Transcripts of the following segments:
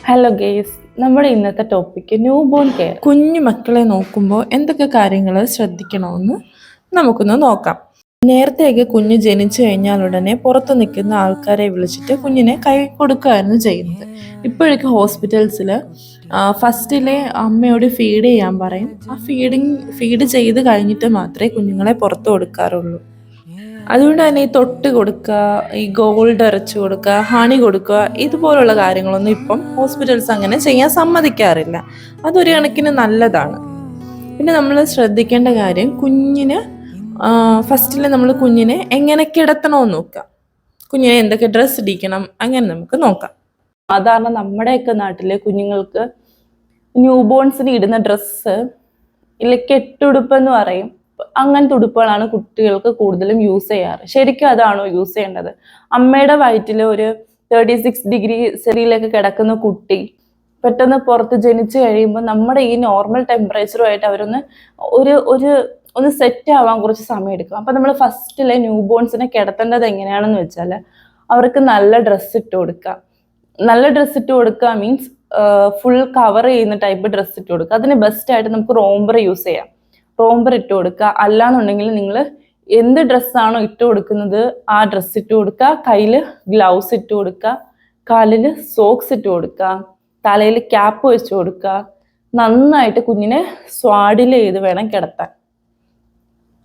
Hello guys, നമ്മുടെ ഇന്നത്തെ topic new born care. കുഞ്ഞു മക്കളെ നോക്കുമ്പോൾ എന്തൊക്കെ കാര്യങ്ങൾ ശ്രദ്ധിക്കണമെന്ന് നമുക്കൊന്ന് നോക്കാം. നേരത്തെയൊക്കെ കുഞ്ഞ് ജനിച്ചു കഴിഞ്ഞാൽ ഉടനെ പുറത്ത് നിൽക്കുന്ന ആൾക്കാരെ വിളിച്ചിട്ട് കുഞ്ഞിനെ കൈ കൊടുക്കുകയായിരുന്നു ചെയ്യുന്നത്. ഇപ്പോഴൊക്കെ ഹോസ്പിറ്റൽസിൽ ഫസ്റ്റിലെ അമ്മയോട് ഫീഡ് ചെയ്യാൻ പറയും. ആ ഫീഡ് ചെയ്ത് കഴിഞ്ഞിട്ട് മാത്രമേ കുഞ്ഞുങ്ങളെ പുറത്ത് കൊടുക്കാറുള്ളൂ. അതുകൊണ്ട് തന്നെ ഈ തൊട്ട് കൊടുക്കുക, ഈ ഗോൾഡ് അരച്ചു കൊടുക്കുക, ഹണി കൊടുക്കുക, ഇതുപോലുള്ള കാര്യങ്ങളൊന്നും ഇപ്പം ഹോസ്പിറ്റൽസ് അങ്ങനെ ചെയ്യാൻ സമ്മതിക്കാറില്ല. അതൊരു കണക്കിന് നല്ലതാണ്. പിന്നെ നമ്മൾ ശ്രദ്ധിക്കേണ്ട കാര്യം, കുഞ്ഞിന് ഫസ്റ്റിൽ നമ്മൾ കുഞ്ഞിനെ എങ്ങനെ കിടത്തണമെന്ന് നോക്കാം. കുഞ്ഞിനെ എന്തൊക്കെ ഡ്രസ്സ് ഇടിക്കണം അങ്ങനെ നമുക്ക് നോക്കാം. സാധാരണ നമ്മുടെയൊക്കെ നാട്ടിലെ കുഞ്ഞുങ്ങൾക്ക് ന്യൂ ബോൺസിന് ഇടുന്ന ഡ്രസ്സ് ഇല്ല കെട്ടുടുപ്പ് എന്ന് പറയും. അങ്ങനത്തെ ഉടുപ്പുകളാണ് കുട്ടികൾക്ക് കൂടുതലും യൂസ് ചെയ്യാറ്. ശരിക്കും അതാണോ യൂസ് ചെയ്യേണ്ടത്? അമ്മയുടെ വയറ്റിൽ ഒരു 36 ഡിഗ്രി സെറിയിലൊക്കെ കിടക്കുന്ന കുട്ടി പെട്ടെന്ന് പുറത്ത് ജനിച്ചു കഴിയുമ്പോൾ നമ്മുടെ ഈ നോർമൽ ടെമ്പറേച്ചറുമായിട്ട് അവരൊന്ന് ഒന്ന് സെറ്റ് ആവാൻ കുറച്ച് സമയം എടുക്കും. അപ്പം നമ്മൾ ഫസ്റ്റിലെ ന്യൂ ബോൺസിനെ കിടത്തേണ്ടത് എങ്ങനെയാണെന്ന് വെച്ചാൽ, അവർക്ക് നല്ല ഡ്രസ്സ് ഇട്ട് കൊടുക്കുക. നല്ല ഡ്രസ്സ് ഇട്ട് കൊടുക്കുക മീൻസ് ഫുൾ കവർ ചെയ്യുന്ന ടൈപ്പ് ഡ്രസ്സ് ഇട്ട് കൊടുക്കുക. അതിന് ബെസ്റ്റായിട്ട് നമുക്ക് റോംബർ യൂസ് ചെയ്യാം. റോംബർ ഇട്ട് കൊടുക്കുക. അല്ലാന്നുണ്ടെങ്കിൽ നിങ്ങൾ എന്ത് ഡ്രസ്സാണോ ഇട്ട് കൊടുക്കുന്നത് ആ ഡ്രസ്സ് ഇട്ട് കൊടുക്കുക. കയ്യിൽ ഗ്ലൗസ് ഇട്ട് കൊടുക്കുക. കാലിൽ സോക്സ് ഇട്ട് കൊടുക്കുക. തലയിൽ ക്യാപ്പ് വെച്ച് കൊടുക്കുക. നന്നായിട്ട് കുഞ്ഞിനെ സ്വാഡിൽ ചെയ്ത് വേണം കിടത്താൻ.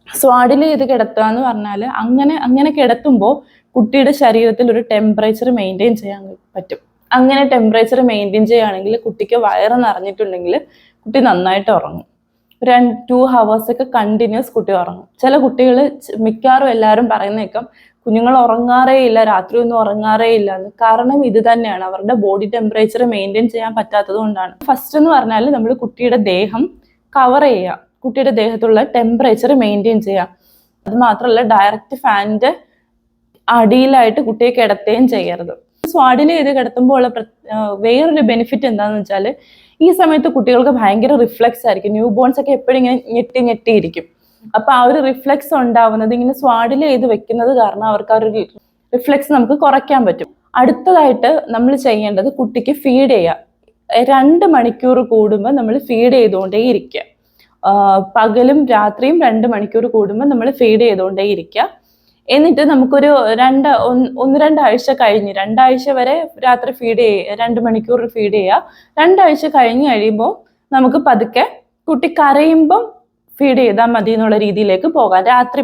സ്വാഡിൽ ചെയ്ത് കിടത്തുക എന്ന് പറഞ്ഞാൽ അങ്ങനെ കിടത്തുമ്പോൾ കുട്ടിയുടെ ശരീരത്തിൽ ഒരു ടെമ്പറേച്ചർ മെയിൻറ്റെയിൻ ചെയ്യാൻ പറ്റും. അങ്ങനെ ടെമ്പറേച്ചർ മെയിൻറ്റെയിൻ ചെയ്യുകയാണെങ്കിൽ കുട്ടിക്ക് വയറ് നിറഞ്ഞിട്ടുണ്ടെങ്കിൽ കുട്ടി നന്നായിട്ട് ഉറങ്ങും. 2 hours ഒക്കെ കണ്ടിന്യൂസ് കുട്ടി ഉറങ്ങും. ചില കുട്ടികൾ, മിക്കവാറും എല്ലാവരും പറയുന്നേക്കാം കുഞ്ഞുങ്ങൾ ഉറങ്ങാറേ ഇല്ല, രാത്രി ഒന്നും ഉറങ്ങാറേ ഇല്ല എന്ന്. കാരണം ഇത് തന്നെയാണ്, അവരുടെ ബോഡി ടെമ്പറേച്ചർ മെയിൻറ്റെയിൻ ചെയ്യാൻ പറ്റാത്തത് കൊണ്ടാണ്. ഫസ്റ്റ് എന്ന് പറഞ്ഞാൽ നമ്മൾ കുട്ടിയുടെ ദേഹം കവർ ചെയ്യുക, കുട്ടിയുടെ ദേഹത്തുള്ള ടെമ്പറേച്ചർ മെയിൻറ്റെയിൻ ചെയ്യുക. അത് മാത്രമല്ല, ഡയറക്റ്റ് ഫാനിന്റെ അടിയിലായിട്ട് കുട്ടിയെ കിടത്തുകയും ചെയ്യരുത്. സ്വാഡിൽ ചെയ്ത് കിടത്തുമ്പോൾ ഉള്ള വേറൊരു ബെനിഫിറ്റ് എന്താണെന്ന് വെച്ചാൽ, ഈ സമയത്ത് കുട്ടികൾക്ക് ഭയങ്കര റിഫ്ലെക്സ് ആയിരിക്കും. ന്യൂ ബോൺസ് ഒക്കെ എപ്പോഴും ഇങ്ങനെ ഞെട്ടിയിരിക്കും. അപ്പൊ ആ ഒരു റിഫ്ലെക്സ് ഉണ്ടാവുന്നത് ഇങ്ങനെ സ്വാഡിൽ ചെയ്ത് വെക്കുന്നത് കാരണം അവർക്ക് ആ ഒരു റിഫ്ലെക്സ് നമുക്ക് കുറയ്ക്കാൻ പറ്റും. അടുത്തതായിട്ട് നമ്മൾ ചെയ്യേണ്ടത് കുട്ടിക്ക് ഫീഡ് ചെയ്യുക. 2 മണിക്കൂർ കൂടുമ്പോൾ നമ്മൾ ഫീഡ് ചെയ്തുകൊണ്ടേ ഇരിക്കുക. പകലും രാത്രിയും 2 മണിക്കൂർ കൂടുമ്പോൾ നമ്മൾ ഫീഡ് ചെയ്തുകൊണ്ടേ ഇരിക്കുക. എന്നിട്ട് നമുക്കൊരു 1-2 ആഴ്ച കഴിഞ്ഞ്, 2 ആഴ്ച വരെ രാത്രി ഫീഡ് ചെയ്യുക, 2 മണിക്കൂർ ഫീഡ് ചെയ്യുക. 2 ആഴ്ച കഴിഞ്ഞ് കഴിയുമ്പോൾ നമുക്ക് പതുക്കെ കുട്ടി കരയുമ്പം ഫീഡ് ചെയ്താൽ മതി എന്നുള്ള രീതിയിലേക്ക് പോകാം. രാത്രി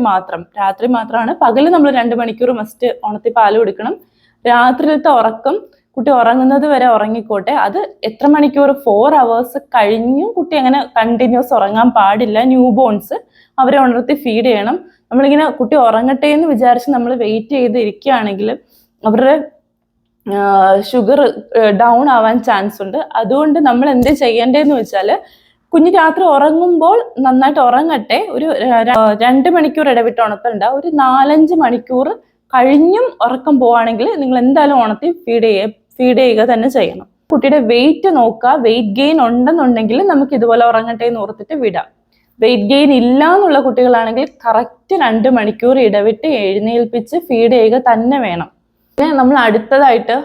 മാത്രമാണ്. പകല് നമ്മൾ 2 മണിക്കൂർ മസ്റ്റ് ഉണർത്തി പാല് കൊടുക്കണം. രാത്രിയിലത്തെ ഉറക്കം കുട്ടി ഉറങ്ങുന്നത് വരെ ഉറങ്ങിക്കോട്ടെ. അത് എത്ര മണിക്കൂർ, 4 hours കഴിഞ്ഞും കുട്ടി അങ്ങനെ കണ്ടിന്യൂസ് ഉറങ്ങാൻ പാടില്ല. ന്യൂ ബോൺസ് അവരെ ഉണർത്തി ഫീഡ് ചെയ്യണം. നമ്മളിങ്ങനെ കുട്ടി ഉറങ്ങട്ടെ എന്ന് വിചാരിച്ച് നമ്മൾ വെയിറ്റ് ചെയ്ത് ഇരിക്കുകയാണെങ്കിൽ അവരുടെ ഷുഗർ ഡൗൺ ആവാൻ ചാൻസ് ഉണ്ട്. അതുകൊണ്ട് നമ്മൾ എന്ത് ചെയ്യേണ്ടതെന്ന് വെച്ചാൽ, കുഞ്ഞ് രാത്രി ഉറങ്ങുമ്പോൾ നന്നായിട്ട് ഉറങ്ങട്ടെ. ഒരു 2 മണിക്കൂർ ഇടവിട്ട് ഉണർത്തണ്ട. ഒരു 4-5 മണിക്കൂർ കഴിഞ്ഞും ഉറക്കം പോവുകയാണെങ്കിൽ നിങ്ങൾ എന്തായാലും ഉണർത്തി ഫീഡ് ചെയ്യുക തന്നെ ചെയ്യണം. കുട്ടിയുടെ വെയിറ്റ് നോക്കുക. വെയിറ്റ് ഗെയിൻ ഉണ്ടെന്നുണ്ടെങ്കിൽ നമുക്ക് ഇതുപോലെ ഉറങ്ങട്ടെ എന്ന് ഓർത്തിട്ട് വിടാം. വെയിറ്റ് ഗെയിൻ ഇല്ല എന്നുള്ള കുട്ടികളാണെങ്കിൽ കറക്റ്റ് 2 മണിക്കൂർ ഇടവിട്ട് എഴുന്നേൽപ്പിച്ച് ഫീഡ് ചെയ്യുക തന്നെ വേണം. പിന്നെ നമ്മൾ അടുത്തതായിട്ട്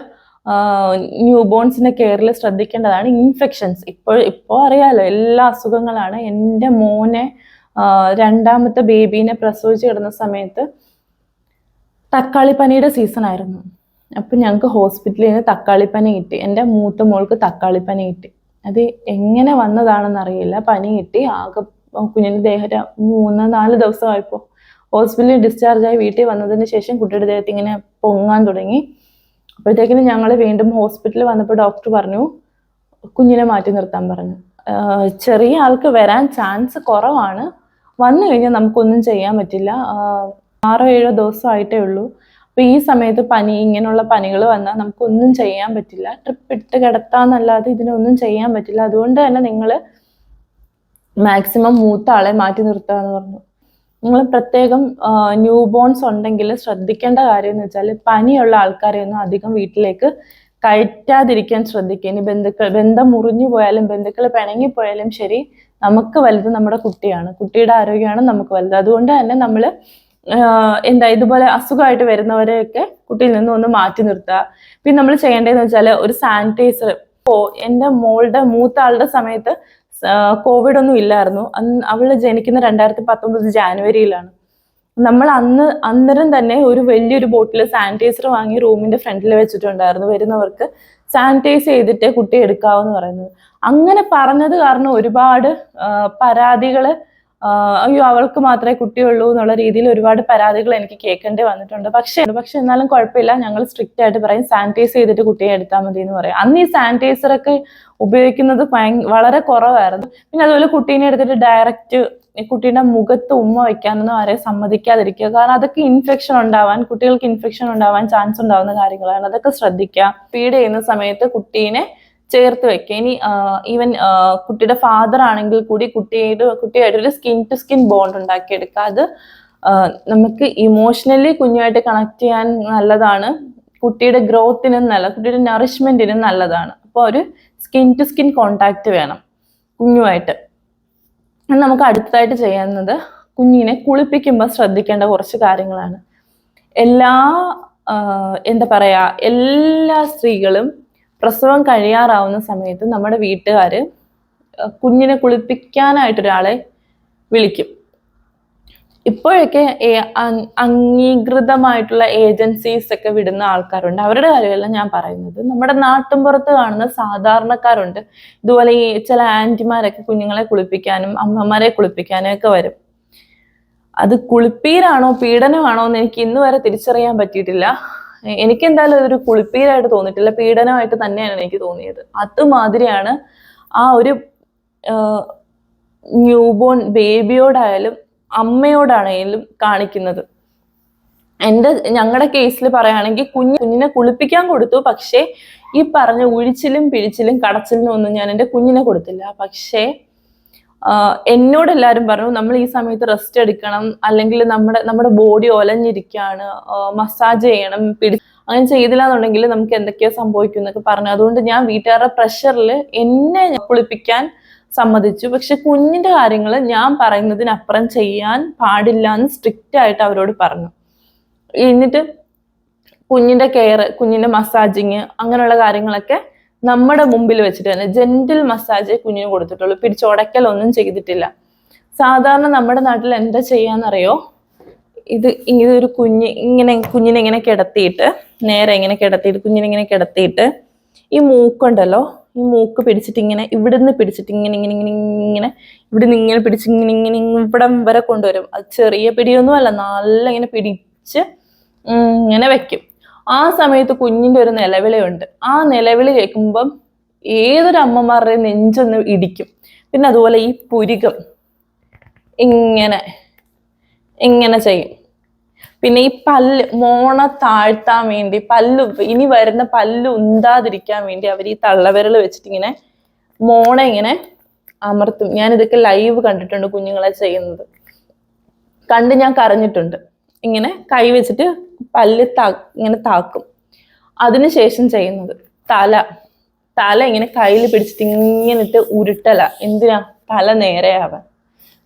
ന്യൂ ബോൺസിന്റെ കെയറിൽ ശ്രദ്ധിക്കേണ്ടതാണ് ഇൻഫെക്ഷൻസ്. ഇപ്പോൾ അറിയാലോ, എല്ലാ അസുഖങ്ങളാണ്. എൻ്റെ മോനെ 2ാമത്തെ ബേബീനെ പ്രസവിച്ച് കിടന്ന സമയത്ത് തക്കാളിപ്പനിയുടെ സീസൺ ആയിരുന്നു. അപ്പം ഞങ്ങൾക്ക് ഹോസ്പിറ്റലിൽ നിന്ന് തക്കാളിപ്പനി കിട്ടി. എൻ്റെ മൂത്ത മോൾക്ക് തക്കാളിപ്പനി കിട്ടി. അത് എങ്ങനെ വന്നതാണെന്ന് അറിയില്ല. പനി കിട്ടി. ആകെ കുഞ്ഞിൻ്റെ ദേഹത്തെ 3-4 ദിവസമായപ്പോൾ ഹോസ്പിറ്റലിൽ ഡിസ്ചാർജ് ആയി വീട്ടിൽ വന്നതിന് ശേഷം കുട്ടിയുടെ ദേഹത്ത് ഇങ്ങനെ പൊങ്ങാൻ തുടങ്ങി. അപ്പോഴത്തേക്കിനും ഞങ്ങൾ വീണ്ടും ഹോസ്പിറ്റലിൽ വന്നപ്പോൾ ഡോക്ടർ പറഞ്ഞു കുഞ്ഞിനെ മാറ്റി നിർത്താൻ പറഞ്ഞു. ചെറിയ ആൾക്ക് വരാൻ ചാൻസ് കുറവാണ്. വന്നു കഴിഞ്ഞാൽ നമുക്കൊന്നും ചെയ്യാൻ പറ്റില്ല. 6-7 ദിവസമായിട്ടേ ഉള്ളൂ. അപ്പോൾ ഈ സമയത്ത് ഇങ്ങനെയുള്ള പനികൾ വന്നാൽ നമുക്കൊന്നും ചെയ്യാൻ പറ്റില്ല. ട്രിപ്പ് ഇട്ട് കിടത്താന്നല്ലാതെ ഇതിനൊന്നും ചെയ്യാൻ പറ്റില്ല. അതുകൊണ്ട് തന്നെ നിങ്ങൾ മാക്സിമം മൂത്ത ആളെ മാറ്റി നിർത്തുക എന്ന് പറഞ്ഞു. നിങ്ങൾ പ്രത്യേകം ന്യൂ ബോൺസ് ഉണ്ടെങ്കിൽ ശ്രദ്ധിക്കേണ്ട കാര്യം എന്ന് വെച്ചാൽ, പനിയുള്ള ആൾക്കാരെയൊന്നും അധികം വീട്ടിലേക്ക് കയറ്റാതിരിക്കാൻ ശ്രദ്ധിക്കുക. ഇനി ബന്ധം മുറിഞ്ഞു പോയാലും ബന്ധുക്കൾ പിണങ്ങിപ്പോയാലും ശരി, നമുക്ക് വലുത് നമ്മുടെ കുട്ടിയാണ്. കുട്ടിയുടെ ആരോഗ്യമാണ് നമുക്ക് വലുത്. അതുകൊണ്ട് തന്നെ നമ്മൾ ഇതുപോലെ അസുഖമായിട്ട് വരുന്നവരെയൊക്കെ കുട്ടിയിൽ നിന്ന് ഒന്ന് മാറ്റി നിർത്തുക. പിന്നെ നമ്മൾ ചെയ്യേണ്ടതെന്ന് വെച്ചാൽ, ഒരു സാനിറ്റൈസർ എൻ്റെ മോളുടെ മൂത്ത ആളുടെ സമയത്ത് കോവിഡ് ഒന്നും ഇല്ലായിരുന്നു. അവള് ജനിക്കുന്ന 2019 ജാനുവരിയിലാണ്. നമ്മൾ അന്നേരം തന്നെ ഒരു വലിയൊരു ബോട്ടിൽ സാനിറ്റൈസർ വാങ്ങി റൂമിന്റെ ഫ്രണ്ടിൽ വെച്ചിട്ടുണ്ടായിരുന്നു. വരുന്നവർക്ക് സാനിറ്റൈസ് ചെയ്തിട്ടേ കുട്ടി എടുക്കാവെന്ന് പറയുന്നത്. അങ്ങനെ പറഞ്ഞത് കാരണം ഒരുപാട് പരാതികള്, അയ്യോ അവൾക്ക് മാത്രമേ കുട്ടിയുള്ളൂ എന്നുള്ള രീതിയിൽ ഒരുപാട് പരാതികൾ എനിക്ക് കേൾക്കേണ്ടി വന്നിട്ടുണ്ട്. പക്ഷെ എന്നാലും കുഴപ്പമില്ല, ഞങ്ങൾ സ്ട്രിക്റ്റ് ആയിട്ട് പറയും സാനിറ്റൈസ് ചെയ്തിട്ട് കുട്ടിയെ എടുത്താൽ മതി എന്ന് പറയും. അന്ന് ഈ സാനിറ്റൈസർ ഒക്കെ ഉപയോഗിക്കുന്നത് വളരെ കുറവായിരുന്നു. പിന്നെ അതുപോലെ കുട്ടീനെ എടുത്തിട്ട് ഡയറക്റ്റ് കുട്ടീന്റെ മുഖത്ത് ഉമ്മ വയ്ക്കാനൊന്നും ആരെയും സമ്മതിക്കാതിരിക്കുക. കാരണം അതൊക്കെ കുട്ടികൾക്ക് ഇൻഫെക്ഷൻ ഉണ്ടാവാൻ ചാൻസ് ഉണ്ടാവുന്ന കാര്യങ്ങളാണ്. അതൊക്കെ ശ്രദ്ധിക്കുക. ഫീഡ് ചെയ്യുന്ന സമയത്ത് കുട്ടീനെ ചേർത്ത് വെക്കുക. ഇനി ഈവൻ കുട്ടിയുടെ ഫാദർ ആണെങ്കിൽ കൂടി കുട്ടിയായിട്ടൊരു സ്കിൻ ടു സ്കിൻ ബോണ്ട് ഉണ്ടാക്കിയെടുക്കുക. അത് നമുക്ക് ഇമോഷണലി കുഞ്ഞുമായിട്ട് കണക്ട് ചെയ്യാൻ നല്ലതാണ്. കുട്ടിയുടെ ഗ്രോത്തിനും കുട്ടിയുടെ നറിഷ്മെന്റിനും നല്ലതാണ്. അപ്പോൾ ഒരു സ്കിൻ ടു സ്കിൻ കോണ്ടാക്ട് വേണം കുഞ്ഞുമായിട്ട്. നമുക്ക് അടുത്തതായിട്ട് ചെയ്യുന്നത് കുഞ്ഞിനെ കുളിപ്പിക്കുമ്പോൾ ശ്രദ്ധിക്കേണ്ട കുറച്ച് കാര്യങ്ങളാണ്. എല്ലാ സ്ത്രീകളും പ്രസവം കഴിയാറാവുന്ന സമയത്ത് നമ്മുടെ വീട്ടുകാർ കുഞ്ഞിനെ കുളിപ്പിക്കാനായിട്ടൊരാളെ വിളിക്കും. ഇപ്പോഴൊക്കെ അംഗീകൃതമായിട്ടുള്ള ഏജൻസീസ് ഒക്കെ വിടുന്ന ആൾക്കാരുണ്ട്. അവരുടെ കാര്യമല്ല ഞാൻ പറയുന്നത്. നമ്മുടെ നാട്ടിൻപുറത്ത് കാണുന്ന സാധാരണക്കാരുണ്ട്. ഇതുപോലെ ഈ ചില ആന്റിമാരൊക്കെ കുഞ്ഞുങ്ങളെ കുളിപ്പിക്കാനും അമ്മമാരെ കുളിപ്പിക്കാനും ഒക്കെ വരും. അത് കുളിപ്പീരാണോ പീഡനമാണോ എന്ന് എനിക്ക് ഇന്ന് വരെ തിരിച്ചറിയാൻ പറ്റിയിട്ടില്ല. എനിക്ക് എന്തായാലും അതൊരു കുളിപ്പീരായിട്ട് തോന്നിയിട്ടില്ല, പീഡനമായിട്ട് തന്നെയാണ് എനിക്ക് തോന്നിയത്. അതുമാതിരിയാണ് ആ ഒരു ന്യൂബോൺ ബേബിയോടായാലും അമ്മയോടാണെങ്കിലും കാണിക്കുന്നത്. ഞങ്ങളുടെ കേസിൽ പറയുകയാണെങ്കിൽ കുഞ്ഞിനെ കുളിപ്പിക്കാൻ കൊടുത്തു. പക്ഷേ ഈ പറഞ്ഞ ഉഴിച്ചിലും പിഴിച്ചിലും കടച്ചിലിനും ഒന്നും ഞാൻ എൻ്റെ കുഞ്ഞിനെ കൊടുത്തില്ല. പക്ഷേ എന്നോട് എല്ലാവരും പറഞ്ഞു നമ്മൾ ഈ സമയത്ത് റെസ്റ്റ് എടുക്കണം, അല്ലെങ്കിൽ നമ്മുടെ ബോഡി ഒലഞ്ഞിരിക്കുകയാണ്, മസാജ് ചെയ്യണം, അങ്ങനെ ചെയ്തില്ല എന്നുണ്ടെങ്കിൽ നമുക്ക് എന്തൊക്കെയോ സംഭവിക്കും എന്നൊക്കെ പറഞ്ഞു. അതുകൊണ്ട് ഞാൻ വീട്ടുകാരുടെ പ്രഷറിൽ എന്നെ കുളിപ്പിക്കാൻ സമ്മതിച്ചു. പക്ഷെ കുഞ്ഞിന്റെ കാര്യങ്ങൾ ഞാൻ പറയുന്നതിനപ്പുറം ചെയ്യാൻ പാടില്ല എന്ന് സ്ട്രിക്റ്റ് ആയിട്ട് അവരോട് പറഞ്ഞു. എന്നിട്ട് കുഞ്ഞിന്റെ കെയർ, കുഞ്ഞിന്റെ മസാജിങ്, അങ്ങനെയുള്ള കാര്യങ്ങളൊക്കെ നമ്മുടെ മുമ്പിൽ വെച്ചിട്ട് തന്നെ ജെന്റിൽ മസാജ് കുഞ്ഞിന് കൊടുത്തിട്ടുള്ളൂ. പിടിച്ചുടക്കലൊന്നും ചെയ്തിട്ടില്ല. സാധാരണ നമ്മുടെ നാട്ടിൽ എന്താ ചെയ്യാന്നറിയോ, ഇതൊരു കുഞ്ഞിനെ ഇങ്ങനെ കിടത്തിയിട്ട്, നേരെ ഇങ്ങനെ കിടത്തിയിട്ട് കുഞ്ഞിനെ ഇങ്ങനെ കിടത്തിയിട്ട് ഈ മൂക്കുണ്ടല്ലോ, ഈ മൂക്ക് പിടിച്ചിട്ട് ഇങ്ങനെ ഇവിടുന്ന് പിടിച്ചിട്ട് ഇങ്ങനെ ഇവിടുന്ന് ഇങ്ങനെ പിടിച്ച് ഇങ്ങനെ ഇവിടം വരെ കൊണ്ടുവരും. അത് ചെറിയ പിടിയൊന്നും അല്ല, നല്ല ഇങ്ങനെ പിടിച്ച് ഇങ്ങനെ വെക്കും. ആ സമയത്ത് കുഞ്ഞിന്റെ ഒരു നിലവിളിയുണ്ട്. ആ നിലവിളി കേൾക്കുമ്പം ഏതൊരു അമ്മമാരുടെ നെഞ്ചൊന്ന് ഇടിക്കും. പിന്നെ അതുപോലെ ഈ പുരികം ഇങ്ങനെ ചെയ്യും. പിന്നെ ഈ മോണ താഴ്ത്താൻ വേണ്ടി, ഇനി വരുന്ന പല്ല് ഉന്താതിരിക്കാൻ വേണ്ടി അവർ ഈ തള്ളവിരൽ വെച്ചിട്ട് ഇങ്ങനെ മോണ ഇങ്ങനെ അമർത്തും. ഞാൻ ഇതൊക്കെ ലൈവ് കണ്ടിട്ടുണ്ട് കുഞ്ഞുങ്ങളെ ചെയ്യുന്നത്, കണ്ട് ഞാൻ കരഞ്ഞിട്ടുണ്ട്. ഇങ്ങനെ കൈ വെച്ചിട്ട് പല്ല് ഇങ്ങനെ താക്കും. അതിനുശേഷം ചെയ്യുന്നത് തല ഇങ്ങനെ കയ്യിൽ പിടിച്ചിട്ട് ഇങ്ങനെ ഇട്ട് ഉരുട്ടല. എന്തിനാ? തല നേരെയാവാൻ.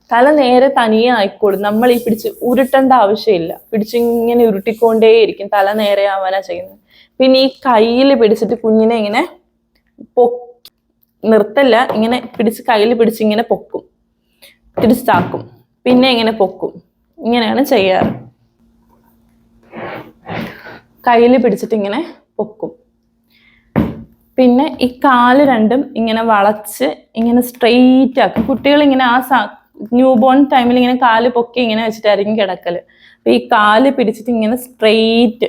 തല നേരെ തനിയെ ആയിക്കോളും. നമ്മൾ ഈ പിടിച്ച് ഉരുട്ടേണ്ട ആവശ്യമില്ല. പിടിച്ചിങ്ങനെ ഉരുട്ടിക്കൊണ്ടേയിരിക്കും. തല നേരെയാവാനാ ചെയ്യുന്നത്. പിന്നെ ഈ കയ്യിൽ പിടിച്ചിട്ട് കുഞ്ഞിനെ ഇങ്ങനെ നിർത്തല്ല, ഇങ്ങനെ പിടിച്ച് കയ്യിൽ പിടിച്ച് ഇങ്ങനെ പൊക്കും, തിരിച്ച് താക്കും, പിന്നെ ഇങ്ങനെ പൊക്കും. ഇങ്ങനെയാണ് ചെയ്യാറ്. കയ്യിൽ പിടിച്ചിട്ട് ഇങ്ങനെ പൊക്കും. പിന്നെ ഈ കാല് രണ്ടും ഇങ്ങനെ വളച്ച് ഇങ്ങനെ സ്ട്രെയിറ്റ് ആക്കും. കുട്ടികൾ ഇങ്ങനെ ന്യൂ ബോൺ ടൈമിൽ ഇങ്ങനെ കാല് പൊക്കി ഇങ്ങനെ വെച്ചിട്ടായിരിക്കും കിടക്കല്. അപ്പൊ ഈ കാല് പിടിച്ചിട്ട് ഇങ്ങനെ സ്ട്രെയിറ്റ്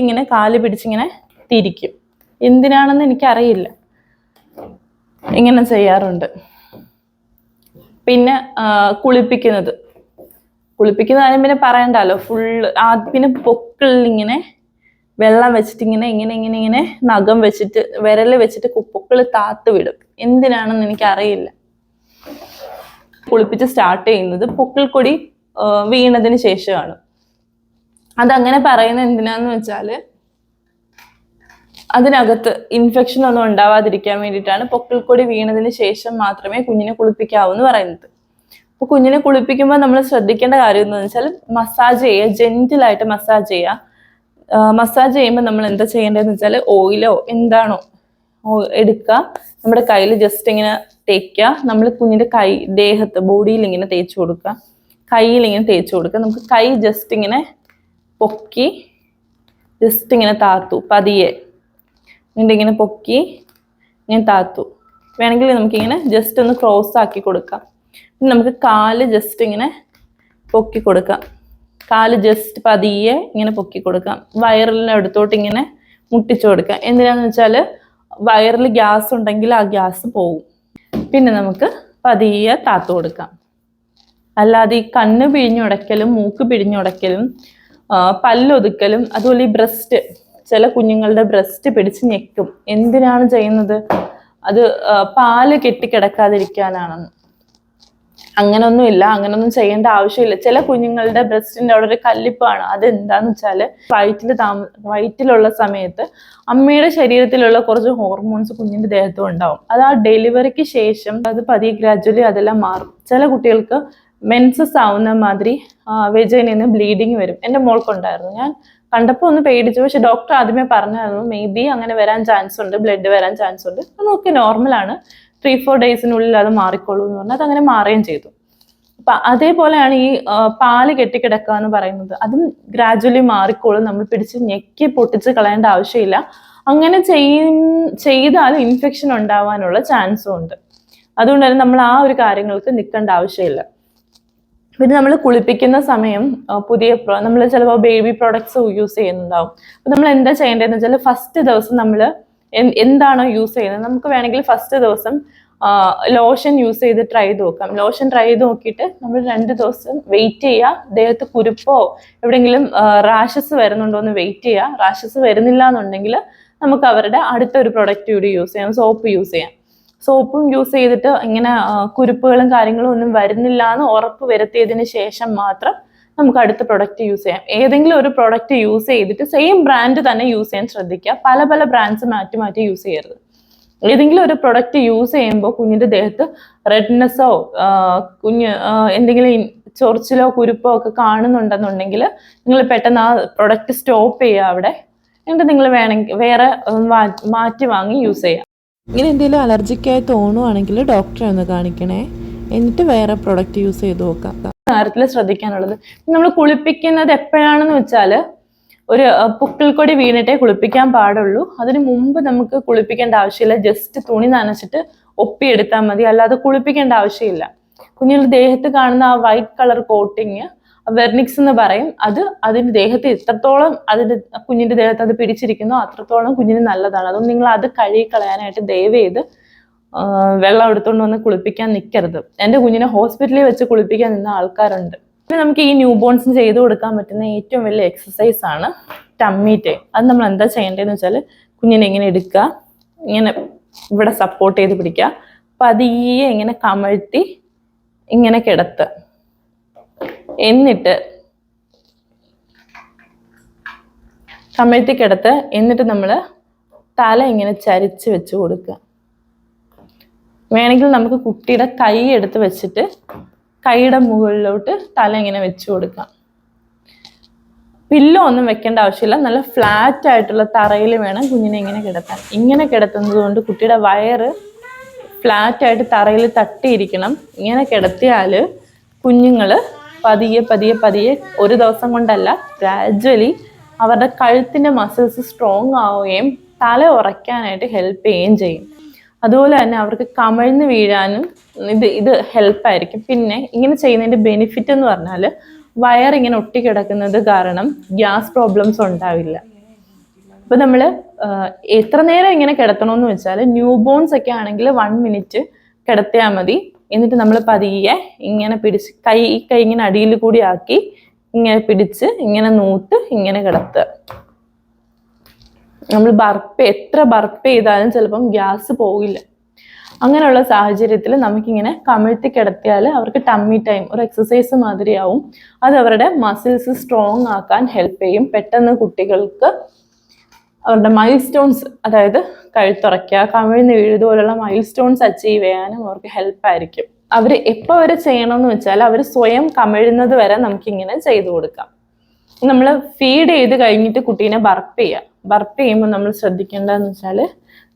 ഇങ്ങനെ കാല് പിടിച്ചിങ്ങനെ തിരിക്കും. എന്തിനാണെന്ന് എനിക്കറിയില്ല, ഇങ്ങനെ ചെയ്യാറുണ്ട്. പിന്നെ കുളിപ്പിക്കുന്ന കാര്യം പിന്നെ പറയണ്ടല്ലോ. പിന്നെ പൊക്കിളിൽ ഇങ്ങനെ വെള്ളം വെച്ചിട്ട് ഇങ്ങനെ നഖം വെച്ചിട്ട് വിരല് വെച്ചിട്ട് പൊക്കിള് താത്ത് വിടും. എന്തിനാണെന്ന് എനിക്കറിയില്ല. കുളിപ്പിച്ച് സ്റ്റാർട്ട് ചെയ്യുന്നത് പൊക്കിൾ കൊടി വീണതിന് ശേഷമാണ്. അതങ്ങനെ പറയുന്നത് എന്തിനാന്ന് വെച്ചാല് അതിനകത്ത് ഇൻഫെക്ഷൻ ഒന്നും ഉണ്ടാവാതിരിക്കാൻ വേണ്ടിയിട്ടാണ്. പൊക്കിൾ കൊടി വീണതിന് ശേഷം മാത്രമേ കുഞ്ഞിനെ കുളിപ്പിക്കാവൂ എന്ന് പറയുന്നത്. അപ്പൊ കുഞ്ഞിനെ കുളിപ്പിക്കുമ്പോൾ നമ്മൾ ശ്രദ്ധിക്കേണ്ട കാര്യം എന്താണെന്ന് വെച്ചാൽ മസാജ് ചെയ്യുക, ജെന്റിലായിട്ട് മസാജ് ചെയ്യുക. മസാജ് ചെയ്യുമ്പോൾ നമ്മൾ എന്താ ചെയ്യേണ്ടതെന്ന് വെച്ചാൽ ഓയിലോ എന്താണോ എടുക്കുക, നമ്മുടെ കയ്യിൽ ജസ്റ്റ് ഇങ്ങനെ തേക്കുക. നമ്മൾ കുഞ്ഞിന്റെ ദേഹത്ത് ബോഡിയിൽ ഇങ്ങനെ തേച്ച് കൊടുക്കുക, കയ്യിൽ ഇങ്ങനെ തേച്ച് കൊടുക്കുക. നമുക്ക് കൈ ജസ്റ്റ് ഇങ്ങനെ പൊക്കി ജസ്റ്റ് ഇങ്ങനെ താത്തു, പതിയെ ഇങ്ങനെ പൊക്കി ഇങ്ങനെ താത്തു. വേണമെങ്കിൽ നമുക്കിങ്ങനെ ജസ്റ്റ് ഒന്ന് ക്രോസ് ആക്കി കൊടുക്കാം. പിന്നെ നമുക്ക് കാല് ജസ്റ്റ് ഇങ്ങനെ പൊക്കി കൊടുക്കാം, കാല് ജസ്റ്റ് പതിയെ ഇങ്ങനെ പൊക്കി കൊടുക്കാം. വയറിൻ്റെ അടുത്തോട്ട് ഇങ്ങനെ മുട്ടിച്ചു കൊടുക്കാം. എന്തിനാന്ന് വെച്ചാൽ വയറിൽ ഗ്യാസ് ഉണ്ടെങ്കിൽ ആ ഗ്യാസ് പോകും. പിന്നെ നമുക്ക് പതിയെ താത്തു കൊടുക്കാം. അല്ലാതെ ഈ കണ്ണ് പിഴിഞ്ഞുടയ്ക്കലും മൂക്ക് പിഴിഞ്ഞുടയ്ക്കലും പല്ലൊതുക്കലും അതുപോലെ ഈ ബ്രസ്റ്റ്, ചില കുഞ്ഞുങ്ങളുടെ ബ്രസ്റ്റ് പിടിച്ച് ഞെക്കും. എന്തിനാണ് ചെയ്യുന്നത്? അത് പാല് കെട്ടിക്കിടക്കാതിരിക്കാനാണെന്ന്. അങ്ങനൊന്നുമില്ല, അങ്ങനൊന്നും ചെയ്യേണ്ട ആവശ്യമില്ല. ചില കുഞ്ഞുങ്ങളുടെ ബ്രസ്റ്റിന്റെ അവിടെ ഒരു കല്ലിപ്പാണ്. അതെന്താന്ന് വെച്ചാൽ വയറ്റിലുള്ള സമയത്ത് അമ്മയുടെ ശരീരത്തിലുള്ള കുറച്ച് ഹോർമോൺസ് കുഞ്ഞിന്റെ ദേഹത്തും ഉണ്ടാവും. അത് ആ ഡെലിവറിക്ക് ശേഷം അത് പതിയെ ഗ്രാജുവലി അതെല്ലാം മാറും. ചില കുട്ടികൾക്ക് മെൻസസ് ആവുന്ന മാതിരി വെജൈനയിൽ നിന്ന് ബ്ലീഡിങ് വരും. എൻ്റെ മോൾക്കുണ്ടായിരുന്നു. ഞാൻ കണ്ടപ്പോൾ ഒന്ന് പേടിച്ചു. പക്ഷെ ഡോക്ടർ ആദ്യമേ പറഞ്ഞായിരുന്നു മേ ബി അങ്ങനെ വരാൻ ചാൻസ് ഉണ്ട്, ബ്ലഡ് വരാൻ ചാൻസ് ഉണ്ട്. അതൊക്കെ നോർമലാണ്, 3-4 ഡേയ്സിനുള്ളിൽ അത് മാറിക്കോളൂ എന്ന് പറഞ്ഞാൽ അതങ്ങനെ മാറുകയും ചെയ്തു. അപ്പൊ അതേപോലെയാണ് ഈ പാല് കെട്ടിക്കിടക്കുക എന്ന് പറയുന്നത്. അതും ഗ്രാജുവലി മാറിക്കോളും. നമ്മൾ പിടിച്ച് ഞെക്കി പൊട്ടിച്ച് കളയേണ്ട ആവശ്യമില്ല. അങ്ങനെ ചെയ്താൽ ഇൻഫെക്ഷൻ ഉണ്ടാവാനുള്ള ചാൻസും ഉണ്ട്. അതുകൊണ്ട് തന്നെ നമ്മൾ ആ ഒരു കാര്യങ്ങൾക്ക് നിൽക്കേണ്ട ആവശ്യമില്ല. പിന്നെ നമ്മൾ കുളിപ്പിക്കുന്ന സമയം നമ്മൾ ചിലപ്പോൾ ബേബി പ്രോഡക്ട്സ് യൂസ് ചെയ്യുന്നുണ്ടാവും. അപ്പൊ നമ്മൾ എന്താ ചെയ്യേണ്ടതെന്ന് വെച്ചാൽ ഫസ്റ്റ് ദിവസം നമ്മൾ എന്താണോ യൂസ് ചെയ്യുന്നത്, നമുക്ക് വേണമെങ്കിൽ ഫസ്റ്റ് ദിവസം ലോഷൻ യൂസ് ചെയ്ത് ട്രൈ ചെയ്ത് നോക്കാം. ലോഷൻ ട്രൈ ചെയ്ത് നോക്കിയിട്ട് നമ്മൾ 2 ദിവസം വെയിറ്റ് ചെയ്യുക. ദേഹത്ത് കുരുപ്പോ എവിടെയെങ്കിലും റാഷസ് വരുന്നുണ്ടോ എന്ന് വെയിറ്റ് ചെയ്യുക. റാഷസ് വരുന്നില്ല എന്നുണ്ടെങ്കിൽ നമുക്ക് അവരുടെ അടുത്തൊരു പ്രൊഡക്റ്റ് കൂടി യൂസ് ചെയ്യാം, സോപ്പ് യൂസ് ചെയ്യാം. സോപ്പും യൂസ് ചെയ്തിട്ട് ഇങ്ങനെ കുരുപ്പുകളും കാര്യങ്ങളും ഒന്നും വരുന്നില്ല എന്ന് ഉറപ്പ് വരുത്തിയതിന് ശേഷം മാത്രം നമുക്ക് അടുത്ത പ്രൊഡക്റ്റ് യൂസ് ചെയ്യാം. ഏതെങ്കിലും ഒരു പ്രൊഡക്റ്റ് യൂസ് ചെയ്തിട്ട് സെയിം ബ്രാൻഡ് തന്നെ യൂസ് ചെയ്യാൻ ശ്രദ്ധിക്കുക. പല പല ബ്രാൻഡ്സ് മാറ്റി മാറ്റി യൂസ് ചെയ്യരുത്. ഏതെങ്കിലും ഒരു പ്രൊഡക്റ്റ് യൂസ് ചെയ്യുമ്പോൾ കുഞ്ഞിന്റെ ദേഹത്ത് റെഡ്നെസ്സോ എന്തെങ്കിലും ചൊറിച്ചിലോ കുരുപ്പോ ഒക്കെ കാണുന്നുണ്ടെന്നുണ്ടെങ്കിൽ നിങ്ങൾ പെട്ടെന്ന് ആ പ്രൊഡക്റ്റ് സ്റ്റോപ്പ് ചെയ്യുക അവിടെ. എന്നിട്ട് നിങ്ങൾ വേണമെങ്കിൽ വേറെ മാറ്റി വാങ്ങി യൂസ് ചെയ്യുക. ഇങ്ങനെ എന്തെങ്കിലും അലർജിക്കായി തോന്നുവാണെങ്കിൽ ഡോക്ടറെ ഒന്ന് കാണിക്കണേ. എന്നിട്ട് വേറെ പ്രൊഡക്റ്റ് യൂസ് ചെയ്ത് നോക്കാം. കാര്യത്തിൽ ശ്രദ്ധിക്കാനുള്ളത്, നമ്മൾ കുളിപ്പിക്കുന്നത് എപ്പോഴാണെന്ന് വെച്ചാൽ ഒരു പുക്കിൾക്കൊടി വീണിട്ടേ കുളിപ്പിക്കാൻ പാടുള്ളൂ. അതിന് മുമ്പ് നമുക്ക് കുളിപ്പിക്കേണ്ട ആവശ്യമില്ല. ജസ്റ്റ് തുണി നനച്ചിട്ട് ഒപ്പിയെടുത്താൽ മതി, അല്ലാതെ കുളിപ്പിക്കേണ്ട ആവശ്യമില്ല. കുഞ്ഞിന്റെ ദേഹത്ത് കാണുന്ന ആ വൈറ്റ് കളർ കോട്ടിങ് വെർണിക്സ് എന്ന് പറയും. അതിന്റെ ദേഹത്ത് എത്രത്തോളം കുഞ്ഞിന്റെ ദേഹത്ത് അത് പിടിച്ചിരിക്കുന്നോ അത്രത്തോളം കുഞ്ഞിന് നല്ലതാണ്. അതുകൊണ്ട് നിങ്ങൾ അത് കഴുകി കളയാനായിട്ട് ദയവ് ചെയ്ത് വെള്ളം എടുത്തുകൊണ്ട് വന്ന് കുളിപ്പിക്കാൻ നിൽക്കരുത്. എൻ്റെ കുഞ്ഞിനെ ഹോസ്പിറ്റലിൽ വെച്ച് കുളിപ്പിക്കാൻ നിന്ന ആൾക്കാരുണ്ട്. പിന്നെ നമുക്ക് ഈ ന്യൂ ബോൺസിന് ചെയ്തു കൊടുക്കാൻ പറ്റുന്ന ഏറ്റവും വലിയ എക്സസൈസ് ആണ് ടമ്മി ടൈം. അത് നമ്മൾ എന്താ ചെയ്യേണ്ടതെന്ന് വെച്ചാൽ കുഞ്ഞിനെ ഇങ്ങനെ എടുക്കുക, ഇങ്ങനെ ഇവിടെ സപ്പോർട്ട് ചെയ്ത് പിടിക്കുക, പതിയെ ഇങ്ങനെ കമഴ്ത്തി ഇങ്ങനെ കിടത്തുക. എന്നിട്ട് കമഴ്ത്തി കിടത്തുക. എന്നിട്ട് നമ്മൾ തല ഇങ്ങനെ ചരിച്ച് വെച്ച് കൊടുക്കുക. വേണമെങ്കിൽ നമുക്ക് കുട്ടിയുടെ കൈ എടുത്ത് വെച്ചിട്ട് കൈയുടെ മുകളിലോട്ട് തല ഇങ്ങനെ വെച്ച് കൊടുക്കാം. പില്ലോ ഒന്നും വെക്കേണ്ട ആവശ്യമില്ല. നല്ല ഫ്ലാറ്റ് ആയിട്ടുള്ള തറയിൽ വേണം കുഞ്ഞിനെ ഇങ്ങനെ കിടത്താൻ. ഇങ്ങനെ കിടത്തുന്നത് കൊണ്ട് കുട്ടിയുടെ വയറ് ഫ്ലാറ്റ് ആയിട്ട് തറയിൽ തട്ടിയിരിക്കണം. ഇങ്ങനെ കിടത്തിയാൽ കുഞ്ഞുങ്ങൾ പതിയെ പതിയെ പതിയെ ഒരു ദിവസം കൊണ്ടല്ല, ഗ്രാജുവലി അവരുടെ കഴുത്തിന്റെ മസിൽസ് സ്ട്രോങ് ആവുകയും തല ഉറയ്ക്കാനായിട്ട് ഹെൽപ്പ് ചെയ്യുകയും ചെയ്യും. അതുപോലെ തന്നെ അവർക്ക് കമിഴ്ന്ന് വീഴാനും ഇത് ഹെൽപ്പായിരിക്കും. പിന്നെ ഇങ്ങനെ ചെയ്യുന്നതിന്റെ ബെനിഫിറ്റ് എന്ന് പറഞ്ഞാൽ വയറിങ്ങനെ ഒട്ടിക്കിടക്കുന്നത് കാരണം ഗ്യാസ് പ്രോബ്ലംസ് ഉണ്ടാവില്ല. അപ്പൊ നമ്മൾ എത്ര നേരം ഇങ്ങനെ കിടത്തണമെന്ന് വെച്ചാൽ ന്യൂ ബോൺസ് ഒക്കെ ആണെങ്കിൽ 1 മിനിറ്റ് കിടത്തിയാൽ മതി. എന്നിട്ട് നമ്മൾ പതിയെ ഇങ്ങനെ പിടിച്ച് കൈ ഇങ്ങനെ അടിയിൽ കൂടി ആക്കി ഇങ്ങനെ പിടിച്ച് ഇങ്ങനെ നൂത്ത് ഇങ്ങനെ കിടത്തുക. നമ്മൾ എത്ര ബർപ്പ് ചെയ്താലും ചിലപ്പം ഗ്യാസ് പോകില്ല. അങ്ങനെയുള്ള സാഹചര്യത്തിൽ നമുക്കിങ്ങനെ കമിഴ്ത്തി കിടത്തിയാൽ അവർക്ക് ടമ്മി ടൈം ഒരു എക്സസൈസ് മാതിരിയാവും. അത് അവരുടെ മസിൽസ് സ്ട്രോങ് ആക്കാൻ ഹെൽപ്പ് ചെയ്യും. പെട്ടെന്ന് കുട്ടികൾക്ക് അവരുടെ മൈൽ സ്റ്റോൺസ്, അതായത് കഴുത്തുറയ്ക്കുക, കമിഴ്ന്ന് വീഴുന്നത് പോലുള്ള മൈൽ സ്റ്റോൺസ് അച്ചീവ് ചെയ്യാനും അവർക്ക് ഹെൽപ്പായിരിക്കും. അവർ എപ്പോൾ വരെ ചെയ്യണമെന്ന് വെച്ചാൽ അവർ സ്വയം കമിഴുന്നത് വരെ നമുക്കിങ്ങനെ ചെയ്തു കൊടുക്കാം. നമ്മൾ ഫീഡ് ചെയ്ത് കഴിഞ്ഞിട്ട് കുട്ടീനെ ബർപ്പ് ചെയ്യുക. ബർപ്പ് ചെയ്യുമ്പോൾ നമ്മൾ ശ്രദ്ധിക്കേണ്ടതെന്ന് വെച്ചാൽ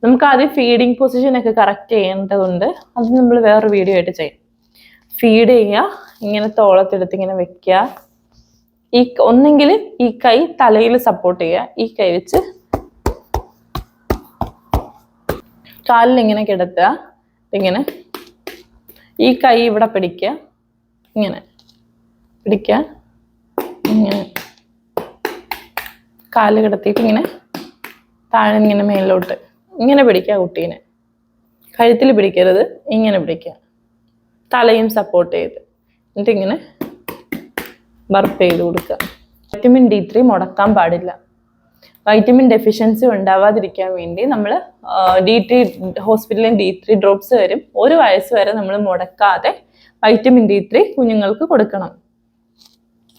നമുക്ക് ആദ്യം ഫീഡിങ് പൊസിഷനൊക്കെ കറക്റ്റ് ചെയ്യേണ്ടതുണ്ട്. അത് നമ്മൾ വേറൊരു വീഡിയോ ആയിട്ട് ചെയ്യാം. ഫീഡ് ചെയ്യുക, ഇങ്ങനെ തോളത്തെടുത്ത് ഇങ്ങനെ വെക്കുക. ഒന്നെങ്കിൽ ഈ കൈ തലയിൽ സപ്പോർട്ട് ചെയ്യുക, ഈ കൈ വെച്ച് കാലിൽ ഇങ്ങനെ കിടത്തുക. ഇങ്ങനെ ഈ കൈ ഇവിടെ പിടിക്കുക, ഇങ്ങനെ പിടിക്കുക, ഇങ്ങനെ കാല് കിടത്തിയിട്ട് ഇങ്ങനെ താഴെ ഇങ്ങനെ മേലോട്ട് ഇങ്ങനെ പിടിക്കുക. കുട്ടീനെ കഴുത്തിൽ പിടിക്കരുത്, ഇങ്ങനെ പിടിക്കുക, തലയും സപ്പോർട്ട് ചെയ്ത്. എന്നിട്ട് ഇങ്ങനെ ബർപ്പ് ചെയ്ത് കൊടുക്കുക. വൈറ്റമിൻ D3 മുടക്കാൻ പാടില്ല. വൈറ്റമിൻ ഡെഫിഷ്യൻസി ഉണ്ടാവാതിരിക്കാൻ വേണ്ടി നമ്മൾ ഹോസ്പിറ്റലിൽ D3 ഡ്രോപ്സ് വരും. 1 വയസ്സ് വരെ നമ്മൾ മുടക്കാതെ വൈറ്റമിൻ D3 കുഞ്ഞുങ്ങൾക്ക് കൊടുക്കണം.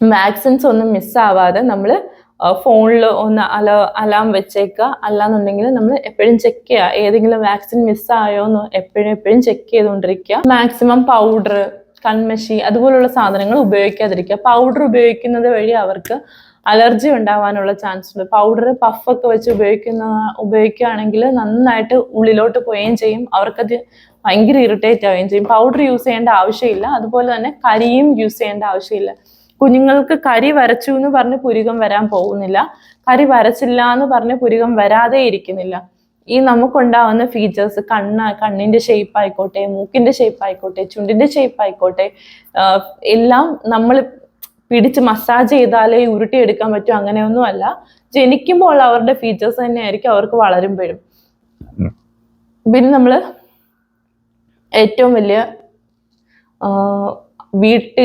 വാക്സിൻസ് ഒന്നും മിസ്സാവാതെ നമ്മൾ ഫോണിൽ ഒന്ന് അലാം വെച്ചേക്കുക. അല്ലാന്നുണ്ടെങ്കിൽ നമ്മൾ എപ്പോഴും ചെക്ക് ചെയ്യുക, ഏതെങ്കിലും വാക്സിൻ മിസ്സായോന്ന് എപ്പോഴും ചെക്ക് ചെയ്തുകൊണ്ടിരിക്കുക. മാക്സിമം പൗഡർ, കൺമഷി അതുപോലുള്ള സാധനങ്ങൾ ഉപയോഗിക്കാതിരിക്കുക. പൗഡർ ഉപയോഗിക്കുന്നത് വഴി അവർക്ക് അലർജി ഉണ്ടാവാനുള്ള ചാൻസ് ഉണ്ട്. പൗഡർ പഫൊക്കെ വെച്ച് ഉപയോഗിക്കുകയാണെങ്കിൽ നന്നായിട്ട് ഉള്ളിലോട്ട് പോവുകയും ചെയ്യും. അവർക്കത് ഭയങ്കര ഇറിറ്റേറ്റ് ആവുകയും ചെയ്യും. പൗഡർ യൂസ് ചെയ്യേണ്ട ആവശ്യമില്ല. അതുപോലെ തന്നെ കരിയും യൂസ് ചെയ്യേണ്ട ആവശ്യമില്ല. കുഞ്ഞുങ്ങൾക്ക് കരി വരച്ചു എന്ന് പറഞ്ഞ് പുരുകം വരാൻ പോകുന്നില്ല. കരി വരച്ചില്ല എന്ന് പറഞ്ഞ് പുരുകം വരാതെ ഇരിക്കുന്നില്ല. ഈ നമുക്കുണ്ടാവുന്ന ഫീച്ചേഴ്സ് കണ്ണിന്റെ ഷേപ്പ് ആയിക്കോട്ടെ, മൂക്കിന്റെ ഷേപ്പ് ആയിക്കോട്ടെ, ചുണ്ടിന്റെ ഷേപ്പ് ആയിക്കോട്ടെ, എല്ലാം നമ്മൾ പിടിച്ച് മസാജ് ചെയ്താലേ ഉരുട്ടിയെടുക്കാൻ പറ്റും. അങ്ങനെയൊന്നും അല്ല. ജനിക്കുമ്പോൾ അവരുടെ ഫീച്ചേഴ്സ് തന്നെയായിരിക്കും അവർക്ക് വളരുമ്പോഴും. പിന്നെ നമ്മൾ ഏറ്റവും വലിയ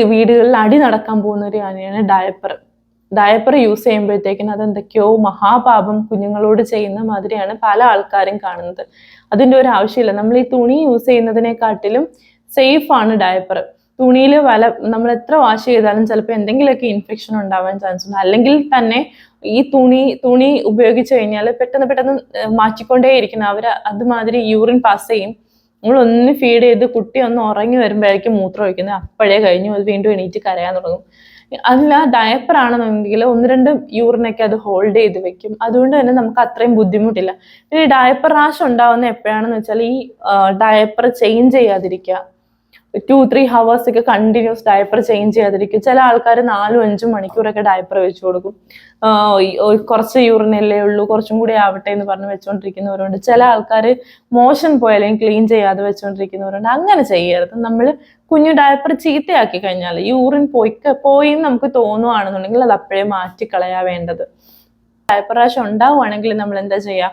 വീടുകളിൽ അടി നടക്കാൻ പോകുന്ന ഒരു കാര്യമാണ് ഡയപ്പർ യൂസ് ചെയ്യുമ്പോഴത്തേക്കിനും അതെന്തൊക്കെയോ മഹാപാപം കുഞ്ഞുങ്ങളോട് ചെയ്യുന്ന മാതിരിയാണ് പല ആൾക്കാരും കാണുന്നത്. അതിൻ്റെ ഒരു ആവശ്യമില്ല. നമ്മൾ ഈ തുണി യൂസ് ചെയ്യുന്നതിനെക്കാട്ടിലും സേഫ് ആണ് ഡയപ്പർ. തുണിയിൽ നമ്മൾ എത്ര വാഷ് ചെയ്താലും ചിലപ്പോൾ എന്തെങ്കിലുമൊക്കെ ഇൻഫെക്ഷൻ ഉണ്ടാവാൻ ചാൻസ് ഉണ്ട്. അല്ലെങ്കിൽ തന്നെ ഈ തുണി ഉപയോഗിച്ച് കഴിഞ്ഞാൽ പെട്ടെന്ന് മാറ്റിക്കൊണ്ടേ ഇരിക്കണം. അതുമാതിരി യൂറിൻ പാസ് ചെയ്യും. നമ്മളൊന്ന് ഫീഡ് ചെയ്ത് കുട്ടി ഒന്ന് ഉറങ്ങി വരുമ്പോഴേക്കും മൂത്രം ഒഴിക്കുന്നത്, അപ്പോഴേ കഴിഞ്ഞു. അത് വീണ്ടും എണീറ്റ് കരയാൻ തുടങ്ങും. അല്ല, ഡയപ്പർ ആണെന്നുണ്ടെങ്കിൽ 1-2 യൂറിനൊക്കെ അത് ഹോൾഡ് ചെയ്ത് വെക്കും. അതുകൊണ്ട് തന്നെ നമുക്ക് അത്രയും ബുദ്ധിമുട്ടില്ല. പിന്നെ ഈ ഡയപ്പർ റാഷ് ഉണ്ടാവുന്ന എപ്പോഴാണെന്ന് വെച്ചാൽ ഈ ഡയപ്പർ ചേഞ്ച് ചെയ്യാതിരിക്കുക. 2-3 hours ഒക്കെ കണ്ടിന്യൂസ് ഡയപ്പർ ചേഞ്ച് ചെയ്യാതിരിക്കും. ചില ആൾക്കാർ 4-5 മണിക്കൂറൊക്കെ ഡയപ്പർ വെച്ച് കൊടുക്കും. കുറച്ച് യൂറിനല്ലേ ഉള്ളൂ, കുറച്ചും കൂടി ആവട്ടെ എന്ന് പറഞ്ഞ് വെച്ചുകൊണ്ടിരിക്കുന്നവരുണ്ട്. ചില ആൾക്കാർ മോഷൻ പോയാലും ക്ലീൻ ചെയ്യാതെ വെച്ചുകൊണ്ടിരിക്കുന്നവരുണ്ട്. അങ്ങനെ ചെയ്യരുത്. നമ്മൾ കുഞ്ഞു ഡയപ്പർ ചീത്തയാക്കി കഴിഞ്ഞാൽ, യൂറിൻ പോയി നമുക്ക് തോന്നുവാണെന്നുണ്ടെങ്കിൽ അത് അപ്പോഴേ മാറ്റിക്കളയാ വേണ്ടത്. ഡയപ്പർ റാഷ് ഉണ്ടാവുകയാണെങ്കിൽ നമ്മൾ എന്താ ചെയ്യുക,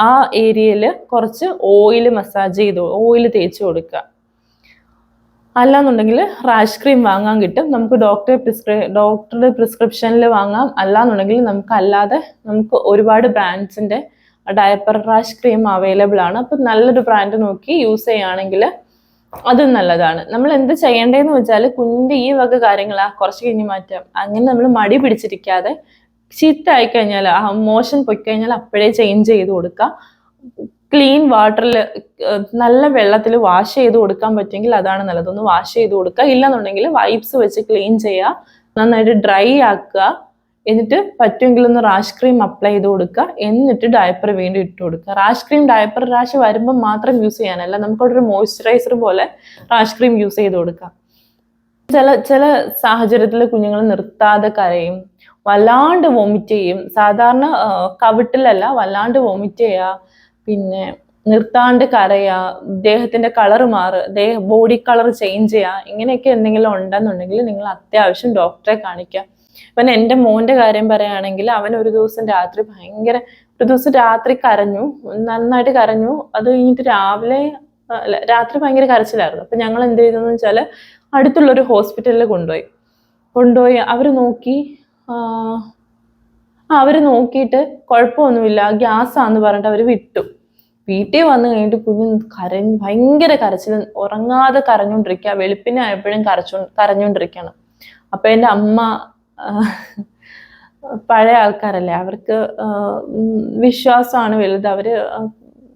ആ ഏരിയയിൽ കുറച്ച് ഓയിൽ തേച്ച് കൊടുക്കുക. അല്ലാന്നുണ്ടെങ്കിൽ റാഷ് ക്രീം വാങ്ങാൻ കിട്ടും. നമുക്ക് ഡോക്ടറുടെ പ്രിസ്ക്രിപ്ഷനിൽ വാങ്ങാം. അല്ലാന്നുണ്ടെങ്കിൽ നമുക്ക് ഒരുപാട് ബ്രാൻഡ്സിന്റെ ഡയപ്പർ റാഷ് ക്രീം അവൈലബിൾ ആണ്. അപ്പം നല്ലൊരു ബ്രാൻഡ് നോക്കി യൂസ് ചെയ്യുകയാണെങ്കിൽ അത് നല്ലതാണ്. നമ്മൾ എന്ത് ചെയ്യേണ്ടതെന്ന് വെച്ചാൽ കുഞ്ഞിന്റെ ഈ വക കാര്യങ്ങളാ കുറച്ച് കഴിഞ്ഞ് മാറ്റാം. അങ്ങനെ നമ്മൾ മടി പിടിച്ചിരിക്കാതെ ചീത്ത ആയിക്കഴിഞ്ഞാൽ, മോഷൻ പൊയ്ക്കഴിഞ്ഞാൽ അപ്പോഴേ ചേഞ്ച് ചെയ്ത് കൊടുക്കുക. ക്ലീൻ വാട്ടറിൽ നല്ല വെള്ളത്തിൽ വാഷ് ചെയ്ത് കൊടുക്കാൻ പറ്റുമെങ്കിൽ അതാണ് നല്ലത്. ഒന്ന് വാഷ് ചെയ്ത് കൊടുക്കുക. ഇല്ലെന്നുണ്ടെങ്കിൽ വൈപ്സ് വെച്ച് ക്ലീൻ ചെയ്യുക, നന്നായിട്ട് ഡ്രൈ ആക്കുക. എന്നിട്ട് പറ്റുമെങ്കിൽ ഒന്ന് റാഷ് ക്രീം അപ്ലൈ ചെയ്ത് കൊടുക്കുക. എന്നിട്ട് ഡയപ്പർ വീണ്ടും ഇട്ട് കൊടുക്കുക. റാഷ് ക്രീം ഡയപ്പർ റാഷ് വരുമ്പോൾ മാത്രം യൂസ് ചെയ്യാനല്ല, നമുക്കൊരു മോയ്സ്ചറൈസർ പോലെ റാഷ് ക്രീം യൂസ് ചെയ്ത് കൊടുക്കുക. ചില സാഹചര്യത്തിൽ കുഞ്ഞുങ്ങൾ നിർത്താതെ കരയും, വല്ലാണ്ട് വോമിറ്റ് ചെയ്യും. സാധാരണ കവിട്ടിലല്ല, വല്ലാണ്ട് വോമിറ്റ് ചെയ്യുക, പിന്നെ നിർത്താണ്ട് കരയുക, ദേഹത്തിന്റെ കളർ ബോഡി കളർ ചേഞ്ച് ചെയ്യുക. ഇങ്ങനെയൊക്കെ എന്തെങ്കിലും ഉണ്ടെന്നുണ്ടെങ്കിൽ നിങ്ങൾ അത്യാവശ്യം ഡോക്ടറെ കാണിക്കുക. ഇപ്പം എൻ്റെ മോന്റെ കാര്യം പറയുകയാണെങ്കിൽ അവൻ ഒരു ദിവസം രാത്രി കരഞ്ഞു, നന്നായിട്ട് കരഞ്ഞു. അത് കഴിഞ്ഞിട്ട് രാത്രി ഭയങ്കര കരച്ചിലായിരുന്നു. അപ്പൊ ഞങ്ങൾ എന്ത് ചെയ്തെന്ന് വെച്ചാൽ അടുത്തുള്ളൊരു ഹോസ്പിറ്റലിൽ കൊണ്ടുപോയി അവര് നോക്കിയിട്ട് കുഴപ്പമൊന്നുമില്ല, ഗ്യാസാന്ന് പറഞ്ഞിട്ട് അവർ വിട്ടു. വീട്ടിൽ വന്നു കഴിഞ്ഞിട്ട് കുഞ്ഞ് ഭയങ്കര കരച്ചിൽ, ഉറങ്ങാതെ കരഞ്ഞോണ്ടിരിക്കുക. വെളുപ്പിനായപ്പോഴും കരഞ്ഞോണ്ടിരിക്കണം. അപ്പൊ എൻ്റെ അമ്മ, പഴയ ആൾക്കാരല്ലേ, അവർക്ക് വിശ്വാസമാണ് വലുത്. അവര്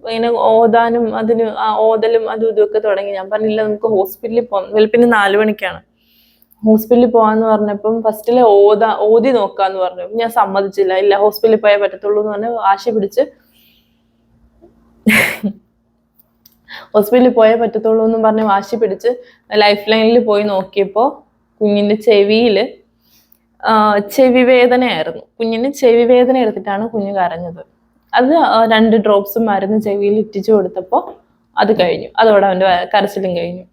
ഇങ്ങനെ ഓതലും അതും ഇതൊക്കെ തുടങ്ങി. ഞാൻ പറഞ്ഞില്ല, നമുക്ക് ഹോസ്പിറ്റലിൽ പോകാം. വെളുപ്പിന് 4 മണിക്കാണ്. ഹോസ്പിറ്റലിൽ പോകാന്ന് പറഞ്ഞപ്പം ഫസ്റ്റില് ഓതി നോക്കാന്ന് പറഞ്ഞു. ഞാൻ സമ്മതിച്ചില്ല. ഇല്ല, ഹോസ്പിറ്റലിൽ പോയാൽ പറ്റത്തുള്ളൂ എന്ന് പറഞ്ഞ് വാശി പിടിച്ച് ഹോസ്പിറ്റലിൽ പോയേ പറ്റത്തുള്ളൂ എന്നും പറഞ്ഞ് വാശി പിടിച്ച് ലൈഫ് ലൈനിൽ പോയി നോക്കിയപ്പോൾ കുഞ്ഞിന്റെ ചെവി വേദനയായിരുന്നു. കുഞ്ഞിന് ചെവി വേദന എടുത്തിട്ടാണ് കുഞ്ഞ് കരഞ്ഞത്. അത് 2 ഡ്രോപ്സ് മരുന്ന് ചെവിയിൽ ഇറ്റിച്ചു കൊടുത്തപ്പോൾ അത് കഴിഞ്ഞു. അതോടെ അവന്റെ കരച്ചിലും കഴിഞ്ഞു.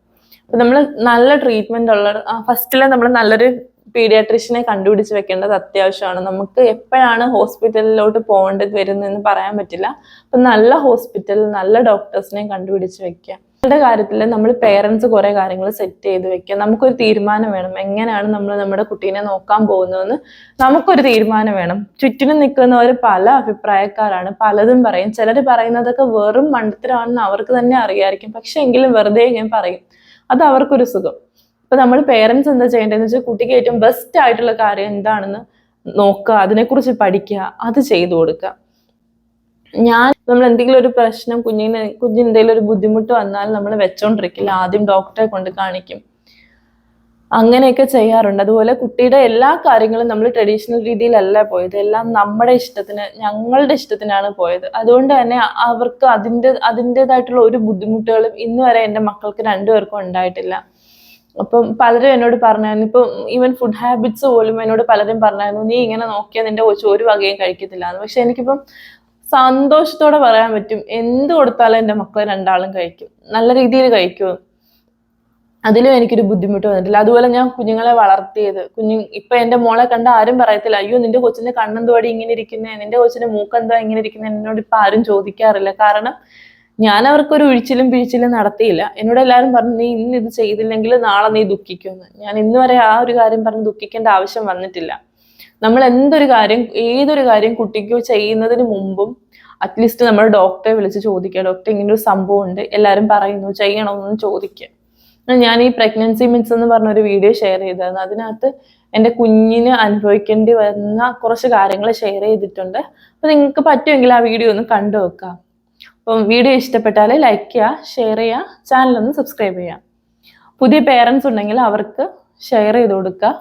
അപ്പൊ നമ്മൾ നല്ല ട്രീറ്റ്മെന്റ് ഉള്ള ഫസ്റ്റിലെ നമ്മൾ നല്ലൊരു പീഡിയാട്രീഷ്യനെ കണ്ടുപിടിച്ച് വെക്കേണ്ടത് അത്യാവശ്യമാണ്. നമുക്ക് എപ്പോഴാണ് ഹോസ്പിറ്റലിലോട്ട് പോകേണ്ടത് വരുന്നതെന്ന് പറയാൻ പറ്റില്ല. അപ്പൊ നല്ല ഹോസ്പിറ്റൽ, നല്ല ഡോക്ടേഴ്സിനെ കണ്ടുപിടിച്ച് വെക്കുക. നമ്മുടെ കാര്യത്തിൽ നമ്മൾ പേരൻസ് കുറെ കാര്യങ്ങൾ സെറ്റ് ചെയ്ത് വെക്കുക. നമുക്കൊരു തീരുമാനം വേണം, എങ്ങനെയാണ് നമ്മൾ നമ്മുടെ കുട്ടീനെ നോക്കാൻ പോകുന്നതെന്ന് നമുക്കൊരു തീരുമാനം വേണം. ചുറ്റിനും നിൽക്കുന്നവർ പല അഭിപ്രായക്കാരാണ്, പലതും പറയും. ചിലർ പറയുന്നതൊക്കെ വെറും മണ്ടത്തരമാണെന്ന് അവർക്ക് തന്നെ അറിയായിരിക്കും, പക്ഷെ എങ്കിലും വെറുതെ ഇങ്ങനെ പറയും. അത് അവർക്കൊരു സുഖം. അപ്പൊ നമ്മൾ പേരൻസ് എന്താ ചെയ്യേണ്ടതെന്ന് വെച്ചാൽ കുട്ടിക്ക് ഏറ്റവും ബെസ്റ്റ് ആയിട്ടുള്ള കാര്യം എന്താണെന്ന് നോക്കുക, അതിനെക്കുറിച്ച് പഠിക്കുക, അത് ചെയ്തു കൊടുക്കുക. നമ്മൾ എന്തെങ്കിലും ഒരു പ്രശ്നം കുഞ്ഞിന് എന്തെങ്കിലും ഒരു ബുദ്ധിമുട്ട് വന്നാൽ നമ്മൾ വെച്ചോണ്ടിരിക്കില്ല, ആദ്യം ഡോക്ടറെ കൊണ്ട് കാണിക്കും. അങ്ങനെയൊക്കെ ചെയ്യാറുണ്ട്. അതുപോലെ കുട്ടിയുടെ എല്ലാ കാര്യങ്ങളും നമ്മൾ ട്രഡീഷണൽ രീതിയിലല്ല പോയത്, എല്ലാം നമ്മുടെ ഇഷ്ടത്തിന്, ഞങ്ങളുടെ ഇഷ്ടത്തിനാണ് പോയത്. അതുകൊണ്ട് തന്നെ അവർക്ക് അതിൻ്റെതായിട്ടുള്ള ഒരു ബുദ്ധിമുട്ടുകളും ഇന്ന് വരെ എൻ്റെ മക്കൾക്ക് 2 പേർക്കും ഉണ്ടായിട്ടില്ല. അപ്പം പലരും എന്നോട് പറഞ്ഞായിരുന്നു, ഇപ്പം ഈവൻ ഫുഡ് ഹാബിറ്റ്സ് പോലും എന്നോട് പലരും പറഞ്ഞായിരുന്നു, നീ ഇങ്ങനെ നോക്കിയാൽ നിന്റെ കൊച്ചു ഒരു വകയും കഴിക്കത്തില്ല എന്ന്. പക്ഷെ എനിക്കിപ്പം സന്തോഷത്തോടെ പറയാൻ പറ്റും, എന്ത് കൊടുത്താലും എൻ്റെ മക്കളെ 2 ആളും കഴിക്കും, നല്ല രീതിയിൽ കഴിക്കും. അതിലും എനിക്കൊരു ബുദ്ധിമുട്ട് വന്നിട്ടില്ല. അതുപോലെ ഞാൻ കുഞ്ഞുങ്ങളെ വളർത്തിയത്, ഇപ്പൊ എൻ്റെ മോളെ കണ്ട ആരും പറയത്തില്ല, അയ്യോ നിന്റെ കൊച്ചിന്റെ കണ്ണെന്തുവാടി ഇങ്ങനെ ഇരിക്കുന്നേ, നിന്റെ കൊച്ചിന്റെ മൂക്കെന്താ ഇങ്ങനെ ഇരിക്കുന്നേ, എന്നോട് ഇപ്പൊ ആരും ചോദിക്കാറില്ല. കാരണം ഞാൻ അവർക്കൊരു ഒഴിച്ചിലും പിഴിച്ചിലും നടത്തിയില്ല. എന്നോട് എല്ലാവരും പറഞ്ഞു, നീ ഇന്ന് ഇത് ചെയ്തില്ലെങ്കിൽ നാളെ നീ ദുഃഖിക്കുമെന്ന്. ഞാൻ ഇന്ന് വരെ ആ ഒരു കാര്യം പറഞ്ഞ് ദുഃഖിക്കേണ്ട ആവശ്യം വന്നിട്ടില്ല. നമ്മൾ ഏതൊരു കാര്യം കുട്ടിക്ക് ചെയ്യുന്നതിന് മുമ്പും അറ്റ്ലീസ്റ്റ് നമ്മൾ ഡോക്ടറെ വിളിച്ച് ചോദിക്കുക, ഡോക്ടർ ഇങ്ങനെ ഒരു സംഭവം ഉണ്ട്, എല്ലാവരും പറയുന്നു ചെയ്യണമെന്ന് ചോദിക്കുക. ഞാൻ ഈ പ്രഗ്നൻസി മിത്സ് എന്ന് പറഞ്ഞൊരു വീഡിയോ ഷെയർ ചെയ്തായിരുന്നു. അതിനകത്ത് എൻ്റെ കുഞ്ഞിന് അനുഭവിക്കേണ്ടി വരുന്ന കുറച്ച് കാര്യങ്ങൾ ഷെയർ ചെയ്തിട്ടുണ്ട്. അപ്പൊ നിങ്ങൾക്ക് പറ്റുമെങ്കിൽ ആ വീഡിയോ ഒന്ന് കണ്ടു വെക്കാം. അപ്പം വീഡിയോ ഇഷ്ടപ്പെട്ടാൽ ലൈക്ക് ചെയ്യുക, ഷെയർ ചെയ്യുക, ചാനലൊന്ന് സബ്സ്ക്രൈബ് ചെയ്യുക. പുതിയ പേരൻസ് ഉണ്ടെങ്കിൽ അവർക്ക് ഷെയർ ചെയ്ത് കൊടുക്കുക.